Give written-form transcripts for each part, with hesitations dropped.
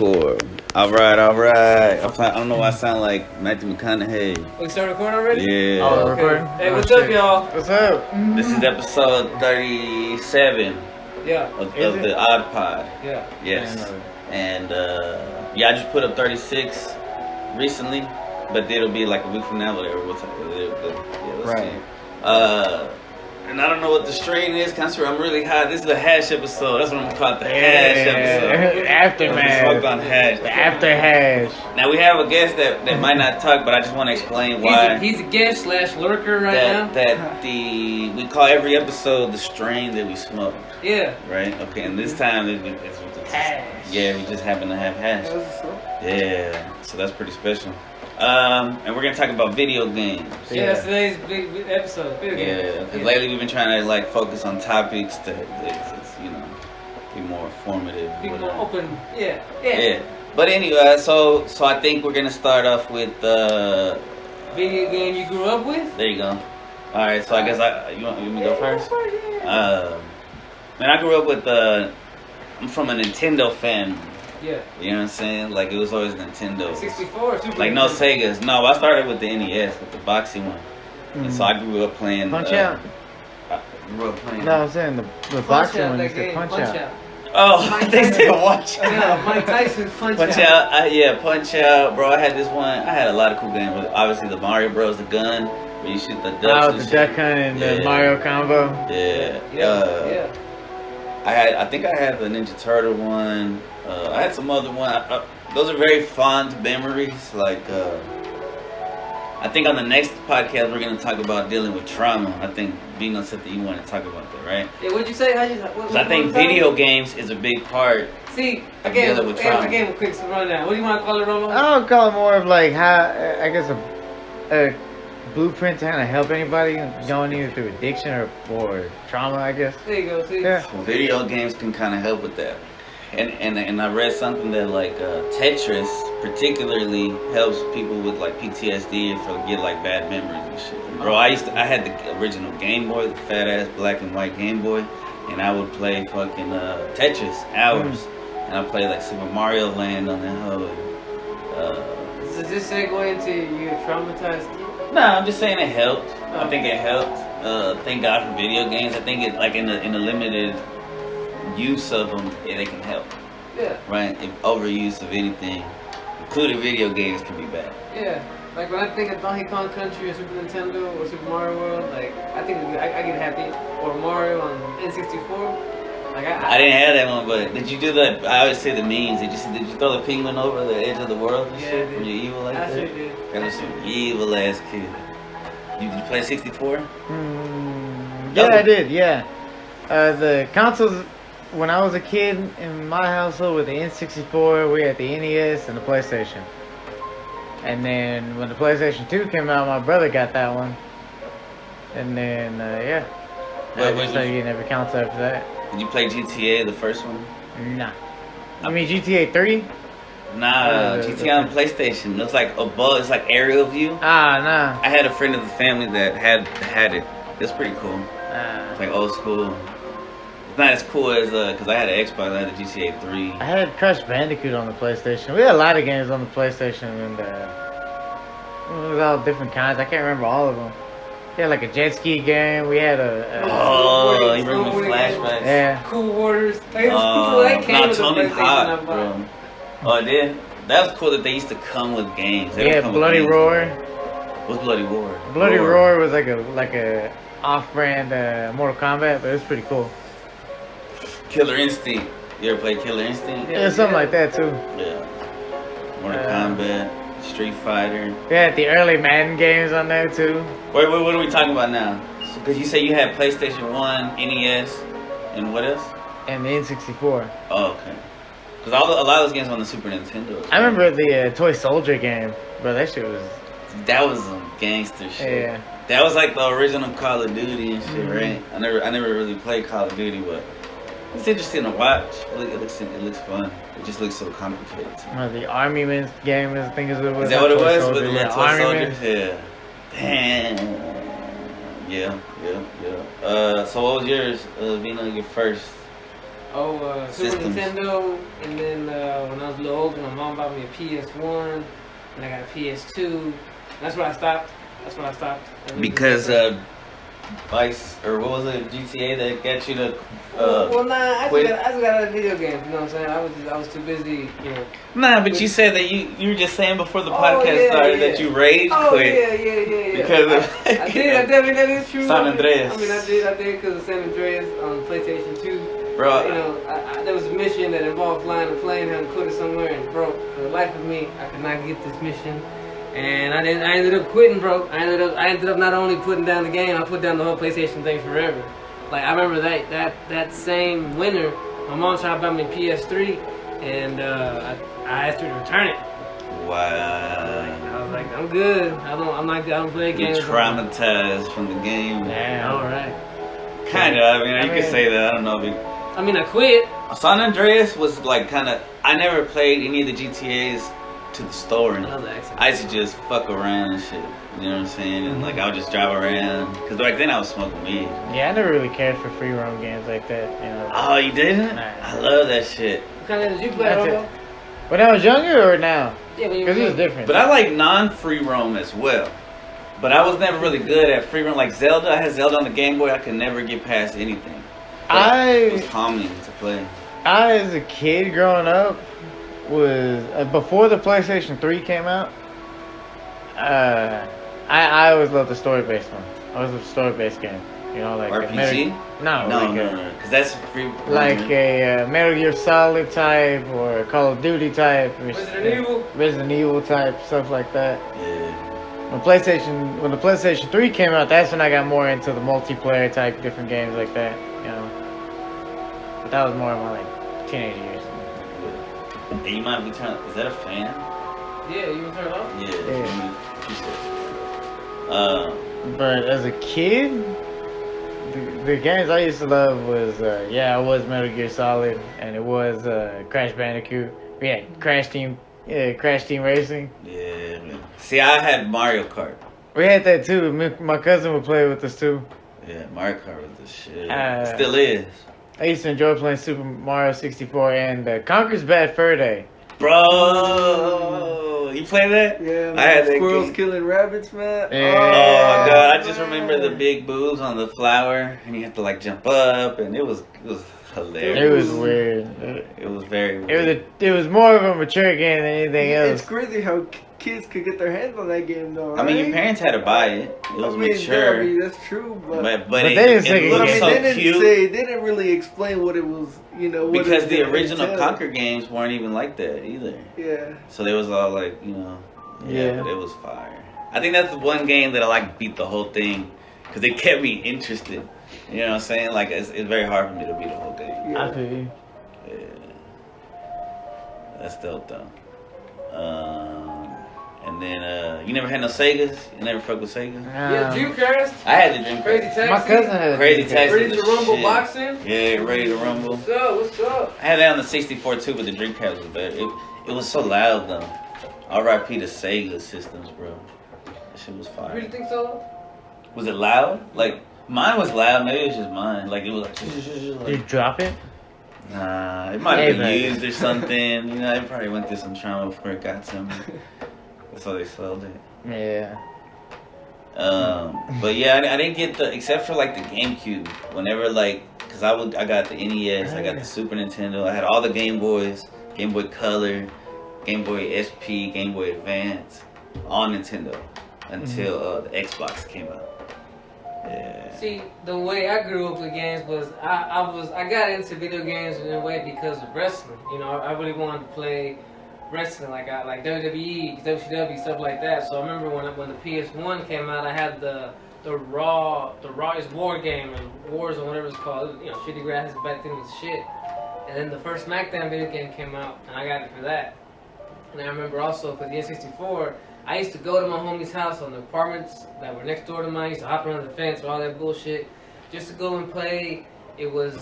Record. All right. I don't know why I sound like Matthew McConaughey. We start recording already? Yeah. Oh, okay. Recording? Hey, what's up, y'all? What's up? This is episode 37 Yeah. of the Odd Pod. Yeah. Yes. And I just put up 36 recently, but it'll be like a week from now, whatever. Let's see. And I don't know what the strain is. I'm really high. This is a hash episode. That's what I'm gonna call it, the hash episode. Aftermath. Smoked on hash. The after hash. Now we have a guest that might not talk, but I just want to explain why. He's a guest / lurker now. We call every episode the strain that we smoked. Yeah. Right. Okay. And this time it's hash. Yeah, we just happen to have hash. Yeah. So that's pretty special. And we're gonna talk about video games. Yeah, that's today's big episode. Video games. Yeah, because lately we've been trying to like focus on topics that be more informative. Be more open. Yeah. But anyway, so I think we're gonna start off with video game you grew up with. There you go. All right, so I guess you want me to go first? Man, I grew up with I'm from a Nintendo family. Yeah. You know what I'm saying? Like, it was always Nintendo. 64 or Super Like, no Segas. No, I started with the NES, with the boxy one. And so I grew up playing... Punch Out? I grew up playing... No, I'm saying the boxy one is the Punch Out. Oh, they said Watch Out. Yeah, Mike Tyson's Punch Out. Punch Out. Bro, I had this one. I had a lot of cool games. Obviously, the Mario Bros. The gun, where you shoot the ducks. Oh, the duck hunt and the Mario combo. Yeah. I think I had the Ninja Turtle one. I had some other one. Those are very fond memories. Like, I think on the next podcast we're gonna talk about dealing with trauma. I think Vino said that you want to talk about that, right? Yeah. What'd you say? I think video games is a big part. See, I gave him a quick rundown. What do you want to call it, Romo? I would call it more of like how I guess a blueprint to kind of help anybody going either through addiction or trauma, I guess. There you go. See. Yeah. Well, video games can kind of help with that. And I read something that like Tetris particularly helps people with like PTSD and forget like bad memories and shit. And bro, I had the original Game Boy, the fat ass black and white Game Boy, and I would play fucking Tetris hours, and I played like Super Mario Land on that hoe. Does this segue into you traumatized? No, I'm just saying it helped. I think it helped. Thank God for video games. I think it like in the limited use of them, they can help. Yeah. Right? If overuse of anything, including video games, can be bad. Yeah. Like when I think of Donkey Kong Country or Super Nintendo or Super Mario World, like I think I get happy. Or Mario on N64. Like I didn't have that one, but did you do that? I always say the memes. Did you throw the penguin over the edge of the world and shit? Were you evil like that? I sure did. That was some evil ass kid. Did you play 64? Yeah, I did. Yeah. The consoles. When I was a kid in my household with the N64, we had the NES and the PlayStation. And then when the PlayStation 2 came out, my brother got that one. And then, I just started getting every console after that. Did you play GTA, the first one? Nah. I mean GTA 3? Nah, GTA on PlayStation. Looks like above, it's like aerial view. Nah. I had a friend of the family that had it. It's pretty cool. It's like old school. It's not as cool as because I had an Xbox. I had a GTA 3. I had Crash Bandicoot on the PlayStation. We had a lot of games on the PlayStation, and it was all different kinds. I can't remember all of them. We had like a jet ski game. We had you remember flashbacks? Yeah. Cool Waters. Not Tony Hawk, bro. Oh, it did? That was cool that they used to come with games. Bloody Roar. What's Bloody Roar? Bloody Roar was like a off-brand Mortal Kombat, but it was pretty cool. Killer Instinct. You ever played Killer Instinct? Yeah, something like that too. Yeah. Mortal Kombat, Street Fighter. Yeah, the early Madden games on there too. Wait, what are we talking about now? Because you say you had PlayStation 1, NES, and what else? And the N64. Oh, okay. Because a lot of those games on the Super Nintendo. I remember the Toy Soldier game, bro. That shit was... That was some gangster shit. Yeah. That was like the original Call of Duty and shit, right? I never really played Call of Duty, but it's interesting to watch. It looks fun. It just looks so complicated. The Army Men's game, I think is what it was. Is that what it was? Soldier. With the little toy soldiers? Yeah. Damn. Yeah. So what was yours, Vino? Your first Super Systems. Nintendo, and then when I was a little older, my mom bought me a PS1, and I got a PS2. That's where I stopped. Because Vice, or what was it, GTA that got you to I quit? just got out of video games. You know what I'm saying? I was too busy. You know. Nah, but you said that you were just saying before the podcast started that you rage quit. Yeah. Because I did. That is true. San Andreas. I did because of San Andreas on PlayStation 2. Bro, You know, there was a mission that involved flying a plane, having to put it somewhere, and bro, for the life of me, I could not get this mission. And I ended up quitting, bro. I ended up not only putting down the game, I put down the whole PlayStation thing forever. Like I remember that same winter, my mom tried to buy me a PS3, and I asked her to return it. wow. I was like, I'm good. I don't play You're games. traumatized from the game. Yeah. All right. Kind of. I mean, you could say that. I don't know. I mean, I quit. San Andreas was like kind of. I never played any of the GTA's to the story. I love the accent. I used to just fuck around and shit. You know what I'm saying? And like I would just drive around. Because back then I was smoking weed. Yeah, I never really cared for free roam games like that. You know. Oh, you didn't? Nah. I love that shit. What kind of games did you play, That's Romo? it. When I was younger or now? Yeah, when you Because were it was young. different. But I like non-free roam as well. But I was never really good at free roam. Like Zelda, I had Zelda on the Game Boy. I could never get past anything. But it was calming to play. I, as a kid growing up, was before the PlayStation 3 came out. I always loved the story-based one. I always loved the story-based game. You know, like RPG? No, because that's free. like a Metal Gear Solid type or Call of Duty type, or Resident Evil type, stuff like that. Yeah. When the PlayStation 3 came out, that's when I got more into the multiplayer type, different games like that. You know, but that was more of my like teenage years. Hey, you might be turning. Is that a fan? Yeah, you turn it off? Yeah. But as a kid, the games I used to love was it was Metal Gear Solid, and it was Crash Bandicoot. We had Crash Team Racing. Yeah. Man. See, I had Mario Kart. We had that too. My cousin would play with us too. Yeah, Mario Kart was the shit. Still is. I used to enjoy playing Super Mario 64 and Conker's Bad Fur Day. Bro, you play that? Yeah, man. I had that Squirrels game. killing rabbits, man. Yeah. Oh my god, I just man. remember the big boobs on the flower, and you had to like jump up, and it was hilarious. It was weird. It was very weird. It was more of a mature game than anything else. It's crazy how kids could get their hands on that game, though. Right? I mean, your parents had to buy it. It was mature. Yeah, I mean, that's true, but But they didn't say it it but I looked mean, so they didn't cute. say, they didn't really explain what it was, you know. What Because it the was original entail. Conker games weren't even like that either. Yeah. So they was all like, Yeah. but it was fire. I think that's the one game that I like beat the whole thing because it kept me interested. You know what I'm saying? Like it's very hard for me to beat the whole game. Yeah. I feel you. Yeah, that's dope though. And then you never had no Segas? You never fuck with Sega? Yeah, Dreamcast. I had the Dreamcast. Crazy Taxi. My cousin had a Crazy Taxi. Ready to was the Rumble shit. boxing. Yeah, Ready to Rumble. What's up? What's up? I had that on the 64 too, but the Dreamcast was better. It was so loud though. R.I.P. to Sega systems, bro. That shit was You fire. really think so? Was it loud? Like mine was loud. Maybe it's just mine. Like it was Did like you drop it? nah. It might have been Hey, used or something. You know, it probably went through some trauma before it got to me. That's why they sold it. Yeah. But yeah, I didn't get except for like the GameCube. Whenever like, cause I got the NES, I got the Super Nintendo, I had all the Game Boys, Game Boy Color, Game Boy SP, Game Boy Advance, on Nintendo until the Xbox came out. Yeah. See, the way I grew up with games was I got into video games in a way because of wrestling. You know, I really wanted to play wrestling like WWE, WCW, stuff like that. So I remember when the PS1 came out, I had the Rawest War game or Wars or whatever it's called. It was, you know, shitty graphics back then was shit. And then the first SmackDown video game came out, and I got it for that. And I remember also for the N64, I used to go to my homie's house on the apartments that were next door to mine. I used to hop around the fence or all that bullshit just to go and play. It was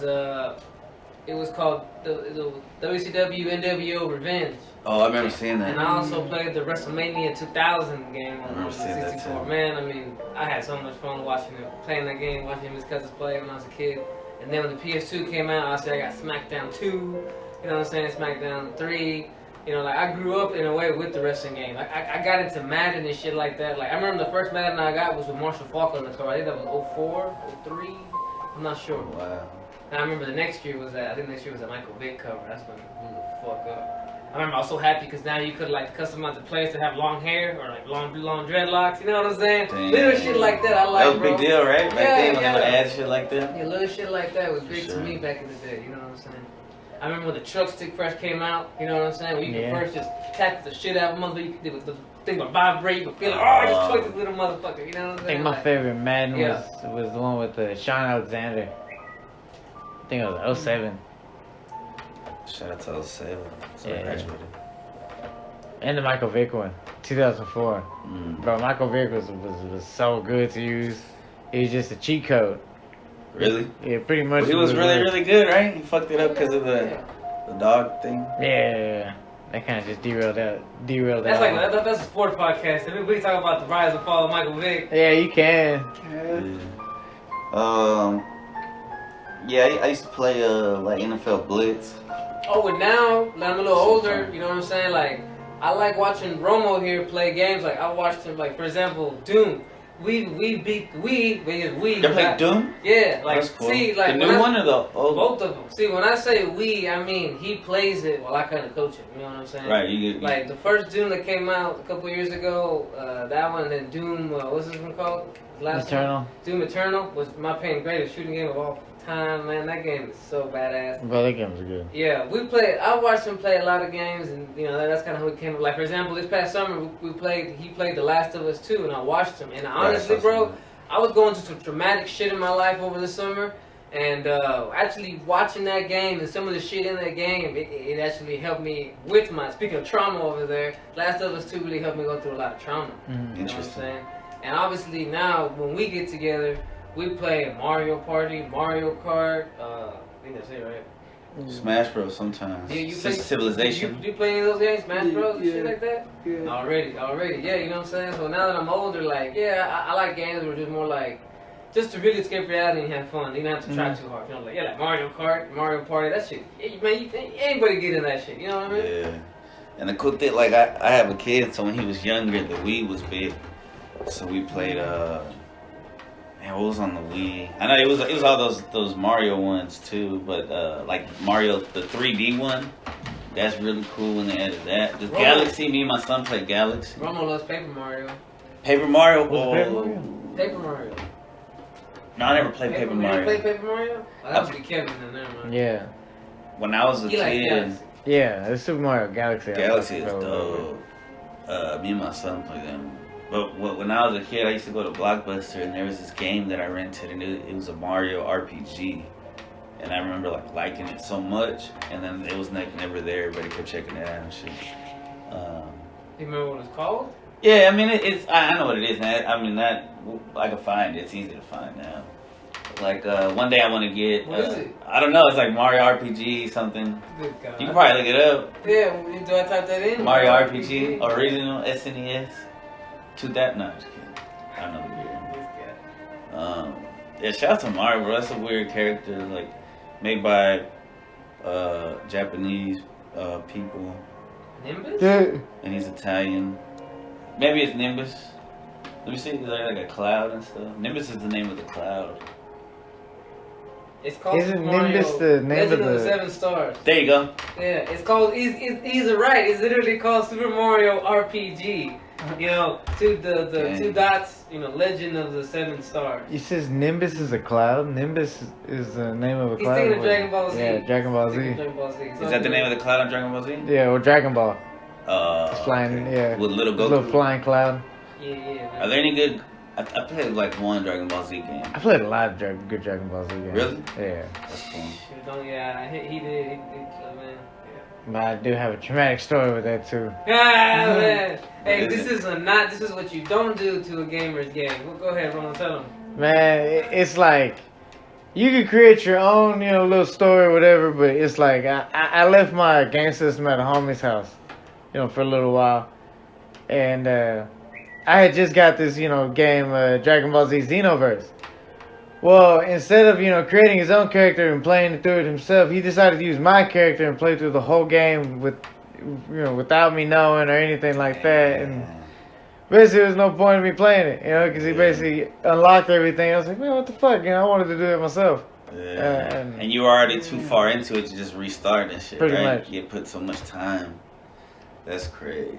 called the WCW NWO Revenge. Oh, I remember seeing that. And I also played the WrestleMania 2000 game on remember the seeing that 64. too. Man, I mean, I had so much fun watching it, playing that game, watching his cousins play when I was a kid. And then when the PS2 came out, I said I got SmackDown 2. You know what I'm saying? SmackDown 3. You know, like I grew up in a way with the wrestling game. Like I got into Madden and shit like that. Like I remember the first Madden I got was with Marshall Faulk on the cover. I think that was 04, 03. I'm not sure. Wow. And I remember the next year was that. I think next year was a Michael Vick cover. That's when it blew the fuck up. I remember I was so happy because now you could like customize the players to have long hair or like long dreadlocks. You know what I'm saying? Damn. Little shit like that. I like. That was a big deal, right? Back then when they would add shit like that. Yeah, little shit like that was big Sure. to me back in the day. You know what I'm saying? I remember when the truck stick first came out. You know what I'm saying? When you could first just tap the shit out of mother, you could do the thing would vibrate. You could feel like, oh, I just took this little motherfucker. You know what I'm I saying? think my Like, favorite Madden Yeah. was the one with Sean Alexander. I think it was 07. Shout out to 07. So I Yeah. graduated. And the Michael Vick one, 2004. Mm. Bro, Michael Vick was so good to use. It was just a cheat code. Really? Yeah, pretty much. But he was really, like- really good, right? He fucked it up because of the dog thing. Yeah, that kind of just derailed that. That's like that's a sport podcast. If we talk about the rise and fall of Michael Vick. Yeah, you can. Yeah, I used to play like NFL Blitz. Oh, and now that I'm a little older, you know what I'm saying? Like, I like watching Romo here play games. Like, I watched him, like, for example, Doom. We You play Doom? Yeah, like, That's cool. see, like, the new one or the old? both of them. See, when I say we, I mean he plays it while I kind of coach him. You know what I'm saying? Right. You Like the first Doom that came out a couple years ago, that one, and then Doom, what's this one called? Last Eternal. One? Doom Eternal was my opinion greatest shooting game of all time. Man, that game is so badass. Bro, that game was good. Yeah, we played. I watched him play a lot of games, and you know that's kind of how it came. Like for example, this past summer we played. He played The Last of Us 2, and I watched him. And honestly, bro, I was going through some traumatic shit in my life over the summer, and actually watching that game and some of the shit in that game, it actually helped me with my. Speaking of trauma over there, Last of Us 2 really helped me go through a lot of trauma. Mhm. You know what I'm Interesting. saying? And obviously now when we get together, we play Mario Party, Mario Kart. I think that's it, right? Smash Bros. Sometimes. Yeah, you Since play Civilization. You play any of those games, Smash Bros. and Yeah. shit like that? Yeah. Already, yeah, you know what I'm saying? So now that I'm older, like, yeah, I like games that are just more like, just to really escape reality and have fun. You don't have to try too hard. You know, like, yeah, like Mario Kart, Mario Party, that shit. Yeah, man, anybody get in that shit, you know what I mean? Yeah. And the cool thing, like I have a kid, so when he was younger, the Wii was big. So we played man, what was on the Wii? I know it was all those Mario ones too, but like Mario the 3D one, that's really cool when they added that. The Romo. Galaxy, me and my son played Galaxy. Romo loves Paper Mario. Paper Mario. What's Paper Mario? Paper Mario. No, I never played Paper You Mario. play Paper Mario? Oh, that would be Kevin in there, man. Yeah. When I was a He likes kid, Galaxy. Yeah, it's Super Mario Galaxy. Galaxy is Bro, dope. Me and my son played them. But when I was a kid, I used to go to Blockbuster, and there was this game that I rented, and it was a Mario RPG. And I remember liking it so much, and then it was never there. Everybody kept checking it out and shit. You remember what it's called? Yeah, I mean it's I know what it is. Man. I mean that I can find it. It's easy to find now. Like one day I want to get. What is it? I don't know. It's like Mario RPG something. Good God. You can probably look it up. Yeah, do I type that in? Mario RPG original SNES. To that, no, just kidding. I don't know the year. Yeah, shout out to Mario, bro. That's a weird character, like made by Japanese people, Nimbus? Yeah. and he's Italian. Maybe it's Nimbus. Let me see. Is there like a cloud and stuff? Nimbus is the name of the cloud. It's called Isn't Super Mario Nimbus the name Legend of of the the- 7 Stars. There you go. Yeah, it's called. He's right. It's literally called Super Mario RPG. You know, the Dang. two dots. You know, Legend of the 7 Stars. It says Nimbus is a cloud. Nimbus is the name of a He's cloud. thinking of Dragon Ball Z. Yeah, Dragon Ball He's thinking Z. of Dragon Ball Z. Is that the name of the cloud on Dragon Ball Z? Yeah, or Dragon Ball. Okay. Flying, yeah. With little Little Goku. flying cloud. Yeah, man. Are there any good? I played like one Dragon Ball Z game. I played a lot of good Dragon Ball Z games. Really? Yeah. That's cool. Shoot, don't, yeah, he did. He did, man. But I do have a traumatic story with that too. Yeah. Ah, man. Hey, What this is this is what you don't do to a gamer's game. Well, go ahead, Ron, tell him. Man, it's like you can create your own, little story or whatever. But it's like I left my game system at a homie's house, for a little while, and I had just got this, game, Dragon Ball Z Xenoverse. Well, instead of creating his own character and playing through it himself, he decided to use my character and play through the whole game without me knowing or anything like that. And basically, there was no point in me playing it, because he basically unlocked everything. I was like, man, what the fuck? I wanted to do it myself. Yeah. And you were already too far into it to just restart and shit, Pretty right? much. You put so much time. That's crazy.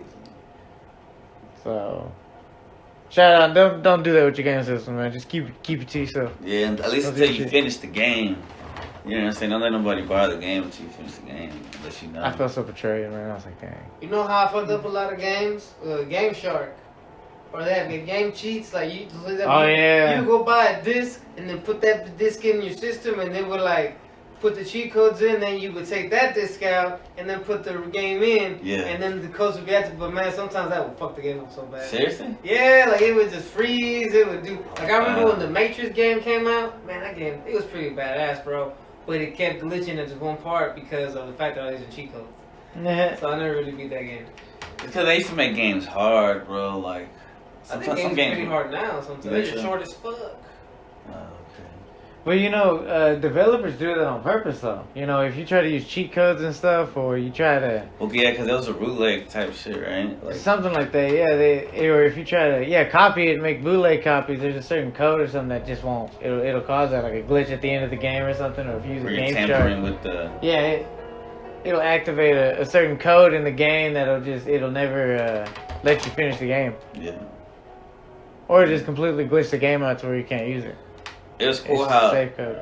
So, shout out! Don't do that with your game system, man. Just keep it to yourself. Yeah, and at least Don't until do you shit. finish the game. You know what I'm saying? Don't let nobody borrow the game until you finish the game, unless you know. I felt so betrayed, man. I was like, dang. You know how I fucked up a lot of games? Game Shark. Or they have game cheats, like you go buy a disc and then put that disc in your system and they would like put the cheat codes in, then you would take that disc out and then put the game in, and then the codes would be active. But man, sometimes that would fuck the game up so bad. Seriously? Yeah, like it would just freeze. It would do. Like I remember when the Matrix game came out. Man, that game it was pretty badass, bro. But it kept glitching at just one part because of the fact that I was using cheat codes. So I never really beat that game. Because they used to make games hard, bro. Like I think games are pretty hard now. Sometimes they're short as fuck. But developers do that on purpose, though. If you try to use cheat codes and stuff, or you try to... Well, yeah, because those are bootleg type shit, right? Like, something like that, yeah. Or if you try to, copy it, make bootleg copies, there's a certain code or something that just won't... It'll cause that, like a glitch at the end of the game or something, or if you use a game tampering with the... Yeah, it'll activate a certain code in the game it'll never let you finish the game. Yeah. Or just completely glitch the game out to where you can't use it. It was cool safe code.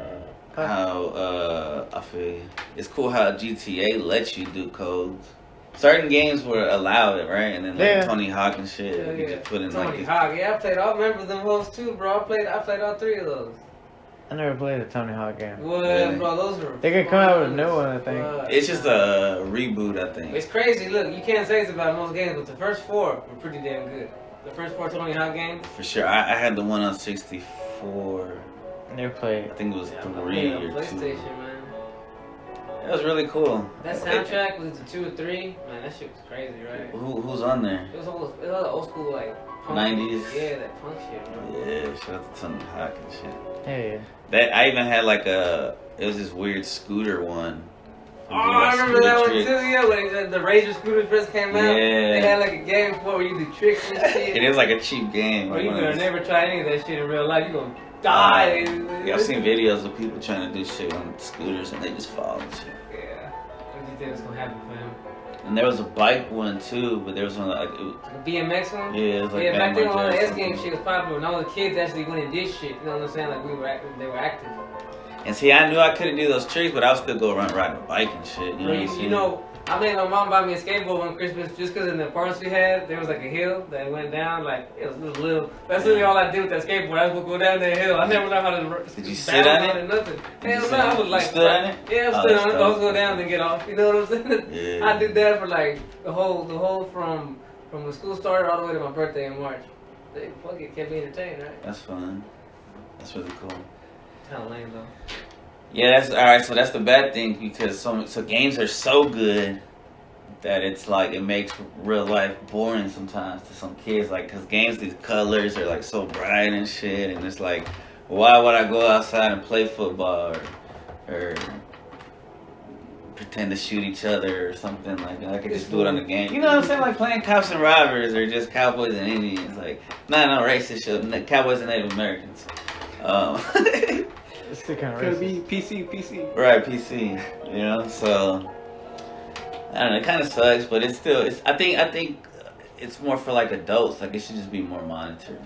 I feel you. It's cool how GTA lets you do codes. Certain games were allowed it, right? And then like Tony Hawk and shit, you just put in Tony like Hawk, I remember them hoes too, bro. I played all three of those. I never played a Tony Hawk game. What, Really? bro? Those were. They could come out with a new one, I think. It's just a reboot, I think. It's crazy. Look, you can't say this about most games, but the first four were pretty damn good. The first four Tony Hawk games. For sure, I had the one on 64. Never played. I think it was I 3 played on or 2. PlayStation, man. It was really cool. That soundtrack was it 2 or 3? Man, that shit was crazy, right? Who's on there? It was old school like punk. 90s. Yeah, that punk shit, bro. Yeah, shout out to Tony Hawk and shit. Yeah. That I even had like it was this weird scooter one. Oh, I remember that one too, yeah, when the Razor scooters first came out. Yeah. They had like a game before where you do tricks and shit. It was like a cheap game. Or you One could of have those- never tried any of that shit in real life. You gonna die. Yeah, I've seen videos of people trying to do shit on scooters and they just fall and shit. Yeah. What do you think was gonna happen for him? And there was a bike one too, but there was one like The BMX one? yeah, it was like Yeah, back then when all the Bam S game shit was popular, and all the kids actually went and did shit. You know what I'm saying? Like they were active. And see, I knew I couldn't do those tricks, but I would still go around riding a bike and shit. You know what I'm saying? You know, I made my mom buy me a skateboard one Christmas just because in the apartments we had, there was like a hill that went down, like, it was little. That's really all I did with that skateboard. I would go down that hill. I never learned how to Did you sit on it? Or nothing. Did Hell you no, I was like, you stood on it? yeah, I stood on it. I was go down and get off. You know what I'm saying? Yeah. I did that for like the whole from the school started all the way to my birthday in March. They fuck it, kept me entertained, right? That's fun. That's really cool. Kind of lame though. Yeah, that's all right. So that's the bad thing because so games are so good that it's like it makes real life boring sometimes to some kids. Like, cause games, these colors are like so bright and shit, and it's like, why would I go outside and play football or pretend to shoot each other or something like that? I could just do it on the game. You know what I'm saying? Like playing cops and robbers or just cowboys and Indians. Like, not no racist show. Cowboys and Native Americans. It's still kind of Could racist. be PC. Right, PC. You know, so I don't know. It kind of sucks, but it's still. I think it's more for like adults. Like it should just be more monitored.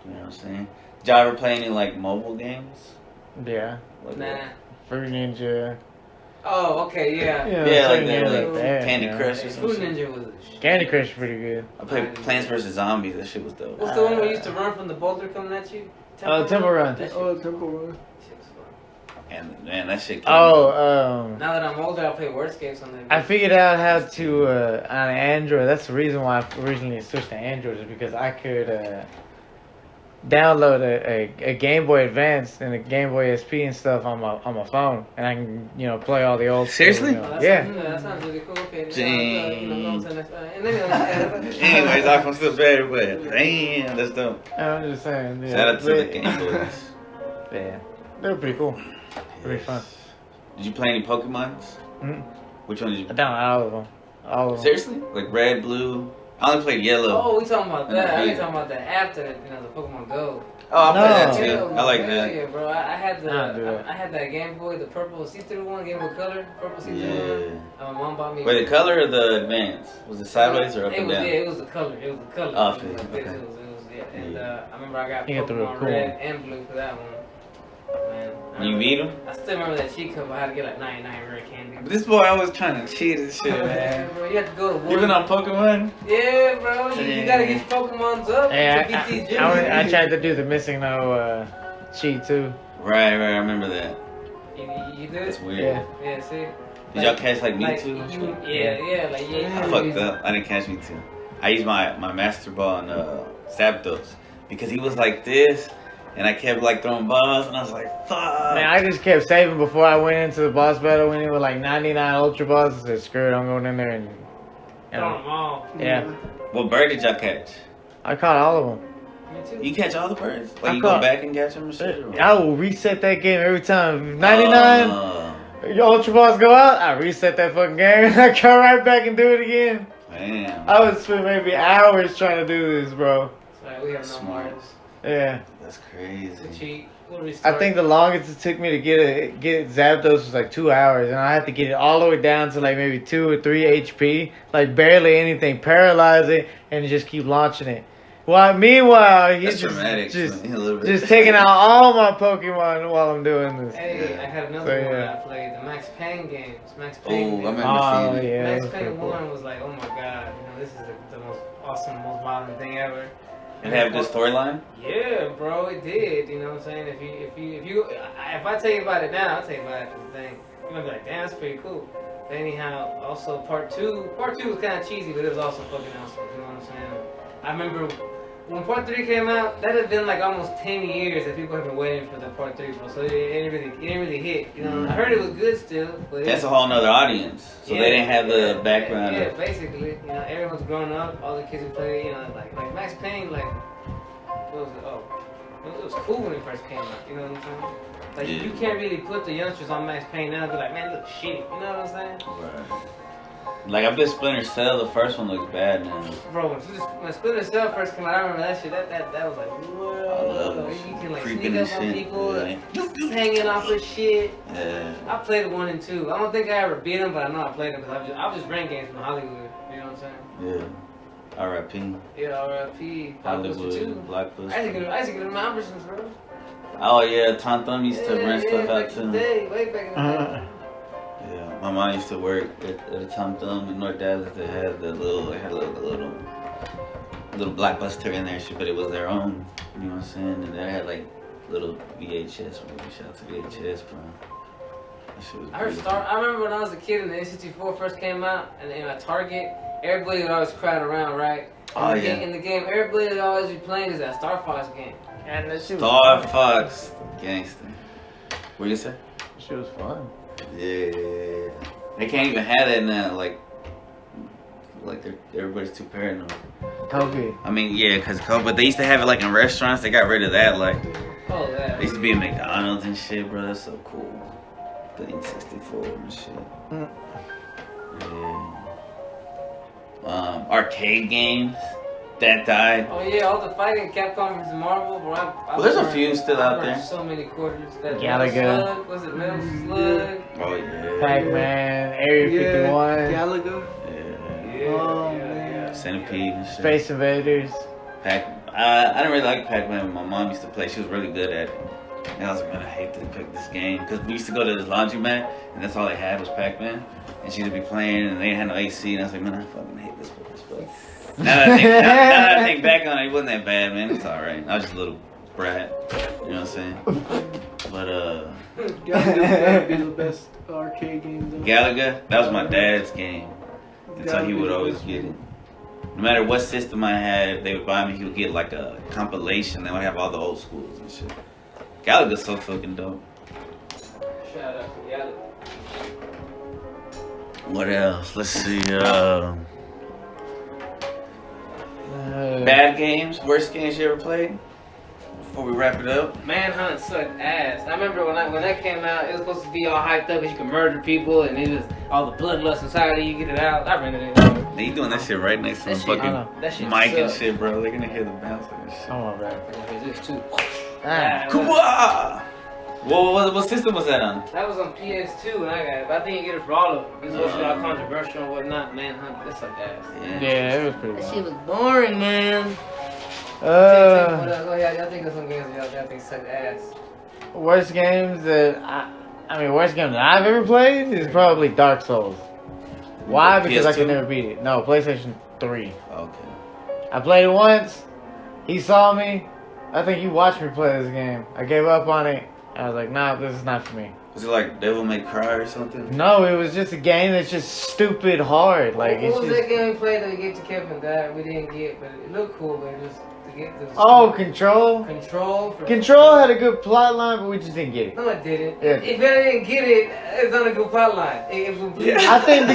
You know what I'm saying? Did y'all ever play any like mobile games? Yeah. Like Nah. Fruit Ninja. Oh, okay, yeah. Yeah, like certain that, games like that, Candy you know. Crush or Food something. Ninja was a shit. Candy Crush is pretty good. I played Plants vs Zombies. That shit was dope. What's the one where you used to run from the boulder coming at you? Temple Run. That shit Oh, was- Temple Run. that shit was fun. And man, that shit. Oh, Now that I'm older, I play Wordscapes on that. I figured out how to on Android. That's the reason why I originally switched to Android, is because I could download a Game Boy Advance and a Game Boy SP and stuff on my phone, and I can play all the old. Seriously? School, Oh, that yeah. sounds, that sounds really cool. Okay, Dang. and then, Anyways, I'm still better, but damn, that's dope. I'm just saying. Yeah. Shout out to the Game Boys. Yeah. They're pretty cool. Pretty fun. Did you play any Pokemons? Mm. Which one did you I downloaded all of them. All of them. Seriously? Like red, blue? I only played yellow. Oh, we talking about that. I Yeah. ain't talking about that after the Pokemon Go. Oh, I played that No. too. I like that. Yeah, bro. I had Nah, I had that Game Boy, the purple see-through one, Game Boy Color, purple see-through Yeah. one. My mom bought me. Wait, the color or the advance? Was it sideways or up it and was, down? Yeah, it was the color. It was the color. Oh, It was like this. okay. It was, yeah. And I remember I got You got the real Pokemon cool Red one. and Blue for that one. Man, You beat him? I still remember that cheat code. I had to get like 99 rare candy. This boy always trying to cheat and shit, Yeah, man. bro, you have to go to one. Even on Pokemon? Yeah, bro. You gotta get your Pokemons up Hey, to beat these I tried to do the missing no cheat too. Right, I remember that. You did? That's weird. Yeah. Yeah, see? Did y'all catch like me Like, too? and shit? yeah, like, yeah. I fucked up. I didn't catch me too. I used my master ball on Zapdos because he was like this, and I kept like throwing balls, and I was like, fuck. Man, I just kept saving before I went into the boss battle when it was like 99 Ultra Balls. I said, screw it, I'm going in there and Throw them all. yeah. What bird did y'all catch? I caught all of them. Me too. You catch all the birds? I Like you go caught- back and catch them and shit? or- I will reset that game every time. 99, your Ultra Balls go out, I reset that fucking game. I come right back and do it again. Damn. I would spend maybe hours trying to do this, bro. Sorry, we have no Smart. Mars. Yeah. That's It's a crazy. cheat. We'll I restart. think the longest it took me to get Zapdos was like 2 hours, and I had to get it all the way down to like maybe 2 or 3 HP, like barely anything, paralyze it, and just keep launching it. Well, meanwhile, he's That's dramatic. just a little bit. just taking out all my Pokemon while I'm doing this. Hey, I had another So, one yeah. I played, the Max Payne games. Max Oh, Payne. I remember Oh seeing it. yeah, Max that's Payne pretty cool. 1 was like, oh my god, this is the most awesome, most violent thing ever. It had this storyline? Yeah, bro, it did. You know what I'm saying? If I tell you about it now, I'll tell you about it. The thing, you're gonna be like, damn, that's pretty cool. But anyhow, also part two was kind of cheesy, but it was also fucking awesome. You know what I'm saying? I remember when part 3 came out, that had been like almost 10 years that people have been waiting for the part 3, bro. So it didn't really hit. You know, I heard it was good still, but That's a whole nother audience. So they didn't have the background. Yeah, of, basically, you know, everyone's grown up. All the kids who play, you know, like Max Payne, like what was it? Oh, it was cool when it first came out. You know what I'm saying? Like Yeah. you can't really put the youngsters on Max Payne now. Be like, man, it looks shitty. You know what I'm saying? Right. Like I bet Splinter Cell, the first one looks bad now. Bro, when Splinter Cell first came out, I remember that shit. That was like, whoa. I love that You shit. can like Creeping sneak up and on shit. people, Yeah. like, hanging off of shit. Yeah. I played 1 and 2. I don't think I ever beat them, but I know I played them because I was just ran games from Hollywood. You know what I'm saying? Yeah. R.I.P. Yeah, R.I.P. Hollywood, I used to Blockbuster. get them Ambersons, bro. Oh yeah, Tom Thumb used to rent stuff out back in too. the day, way back in the day. Yeah, my mom used to work at a Tom Thumb in North Dallas. They had a little Blockbuster in there, shit, but it was their own. You know what I'm saying? And they had like little VHS movies. Shout out to VHS, bro. That shit was I heard beautiful. I remember when I was a kid and the N64 first came out, and at Target, everybody would always crowd around, right? Oh, yeah. In the game, everybody would always be playing is that Star Fox game. And that shit was Star fun. Fox, gangster. What you say? Shit was fun. Yeah, they can't even have that now. Like everybody's too paranoid. COVID. I mean, yeah, cause COVID, but they used to have it like in restaurants. They got rid of that. Like Oh, yeah. they used to be in McDonald's and shit, bro. That's so cool. The N64 and shit. Mm. Yeah. Arcade games that died. Oh yeah, all the fighting Capcom vs Marvel, bro. Well, there's a few still out burned there. So many quarters. That Galaga. Metal Slug, was it Metal Slug? Oh yeah. Pac-Man, Area 51, Galaga. Yeah. Oh, yeah, man. yeah. Centipede and shit. Space Invaders. I didn't really like Pac-Man, but my mom used to play. She was really good at it. And I was like, man, I hate to pick this game. Because we used to go to this laundromat, and that's all they had was Pac-Man. And she would be playing, and they didn't have no AC. And I was like, man, I fucking hate this place. But now that I think back on it, it wasn't that bad, man. It's alright. I was just a little brat. You know what I'm saying? But, Galaga's gotta be the best arcade game, though. Galaga, that was my dad's game. And so he would always get it. No matter what system I had, they would buy me, he would get like a compilation. They would have all the old schools and shit. Galaga's so fucking dope. Shout out to Galaga. What else? Let's see. Bad games? Worst games you ever played? before we wrap it up? Manhunt sucked ass. I remember when that came out, it was supposed to be all hyped up because you could murder people and it was all the bloodlust inside of you, get it out. I rented it. Man, you doing that shit right next to the That shit- fucking that shit mic and sucked. shit, bro. They're gonna hear the bounce of this shit. Oh my bad. This too. Ah. Kawah! What system was that on? That was on PS2 and I got it, but I think you get it for all of them. It's supposed to be all controversial and whatnot. Manhunt, that sucked ass. Yeah, it was pretty That good. shit was boring, man. What else? Go ahead, y'all think of some games that y'all think sucked ass. Worst games that worst game that I've ever played is probably Dark Souls. Why? Because I PS2? could never beat it. No, PlayStation 3. Okay. I played it once. He saw me. I think he watched me play this game. I gave up on it. I was like, nah, this is not for me. Was it like Devil May Cry or something? No, it was just a game that's just stupid hard. Like What it's was just. that game we played that we get to Kevin that we didn't get, but it looked cool, but it just to get the Oh, Control. Control. Control had a good plot line, but we just didn't get it. No, it didn't. Yeah. If I didn't get it, it's not a good plot line. It was I think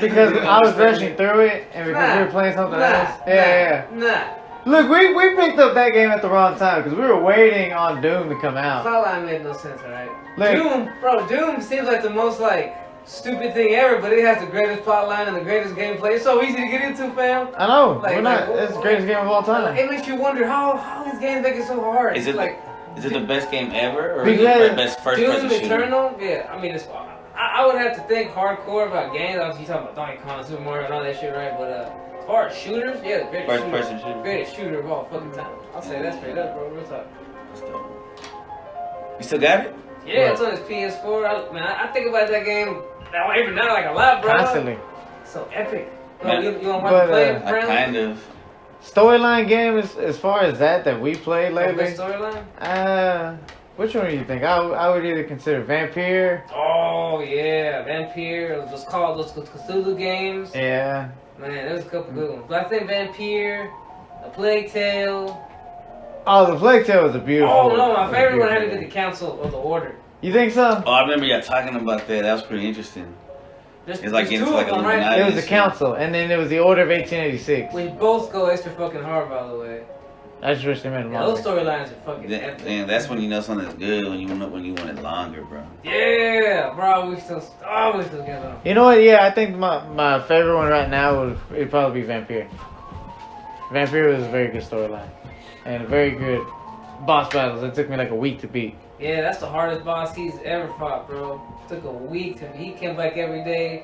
because I was rushing through it and because we were playing something else. Yeah. Nah. Look, we picked up that game at the wrong time because we were waiting on Doom to come out. Plot line made no sense, alright? Look, Doom seems like the most like stupid thing ever, but it has the greatest plot line and the greatest gameplay. It's so easy to get into, fam. I know. Like- we're not. like, It's the greatest game of all time. It makes you wonder how these games make it so hard. Is it like Is it the best game ever, or Because is it the best first Doom person shooter? Eternal? Yeah, I mean it's. I would have to think hardcore about games. Obviously, you talking about Donkey Kong, Super Mario, and all that shit, right? But as far as shooters, yeah, the greatest First shooter, person shooter. greatest shooter of all fucking time. I'll say that straight up, bro. Real talk. That's dope. You still got it? Yeah, it's on his PS4. I think about that game every night like a lot, bro. Constantly. So epic. Man, You want to watch but, the play, I friend? kind of. Storyline game as far as that we played lately. Best storyline? Which one do you think? I would either consider Vampire. Oh yeah, Vampire. Those Cthulhu games. Yeah. Man, there's a couple good ones. But I think Vampire, A Plague Tale. Oh, the Plague Tale was a beautiful. Oh no, my was a favorite one had to beautiful be the Council of the Order. You think so? Oh, I remember y'all talking about that. That was pretty interesting. There's, It's like there's into two like of them, right? Illuminati. It was the Council, and then it was the Order of 1886. Which both go extra fucking hard, by the way. I just wish they made them Yeah, those longer. storylines are fucking epic. And that's when you know something's good, when you want it longer, bro. Yeah, bro, we still get on. You know what? Yeah, I think my favorite one right now it'd probably be Vampire. Vampire was a very good storyline and a very good boss battles. It took me like a week to beat. Yeah, that's the hardest boss he's ever fought, bro. Took a week to. He came back every day,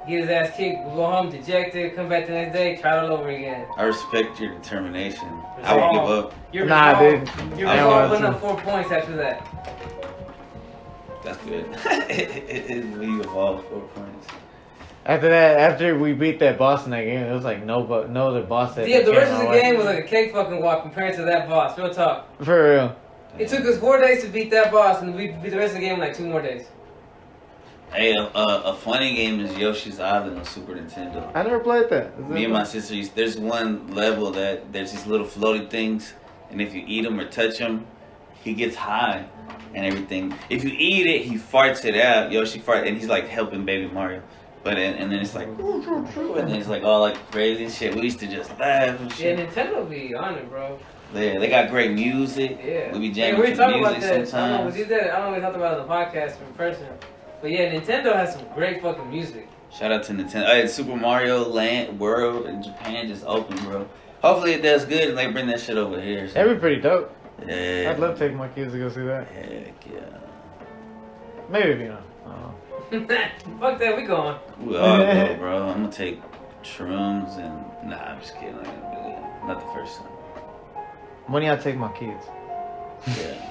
get his ass kicked, go home dejected, come back the next day, try it all over again. I respect your determination. I would give up. Your Nah, resolve, dude. Your I don't resolve want went to. up 4 points after that. That's good. We evolved 4 points. After we beat that boss in that game, it was like no other boss that. Yeah, the came rest of our the way. game was like a cake fucking walk compared to that boss. Real talk. For real. It took us 4 days to beat that boss, and we beat the rest of the game in like 2 more days. Hey, a funny game is Yoshi's Island on Super Nintendo. I never played that. Is Me it and my fun? sister there's one level that there's these little floaty things, and if you eat them or touch them, he gets high and everything. If you eat it, he farts it out. Yoshi farts, and he's like helping Baby Mario. But and then it's like, and then it's like all like crazy shit. We used to just laugh and Yeah, shit. Nintendo be on it, bro. Yeah, they got great music. Yeah. We be Hey, jamming we were to talking about music that. I don't know, sometimes. we did. I don't know if we talked about it on the podcast in person. But yeah, Nintendo has some great fucking music. Shout out to Nintendo. Hey, Super Mario Land World in Japan just opened, bro. Hopefully it does good and they bring that shit over here. So. That'd be pretty dope. Yeah. I'd love to take my kids to go see that. Heck yeah. Maybe, you know. I don't know. Fuck that, we going. We all go, bro. I'm gonna take shrooms and nah, I'm just kidding. I ain't gonna do that. Not the first time. When y'all take my kids? Yeah.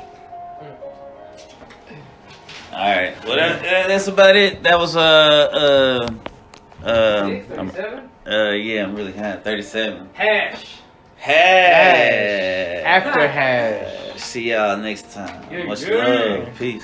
All right. Well, that's about it. That was I'm- 37? yeah, I'm really high. 37. Hash. Hash. After hash. See y'all next time. Yeah, Much good. love. Peace.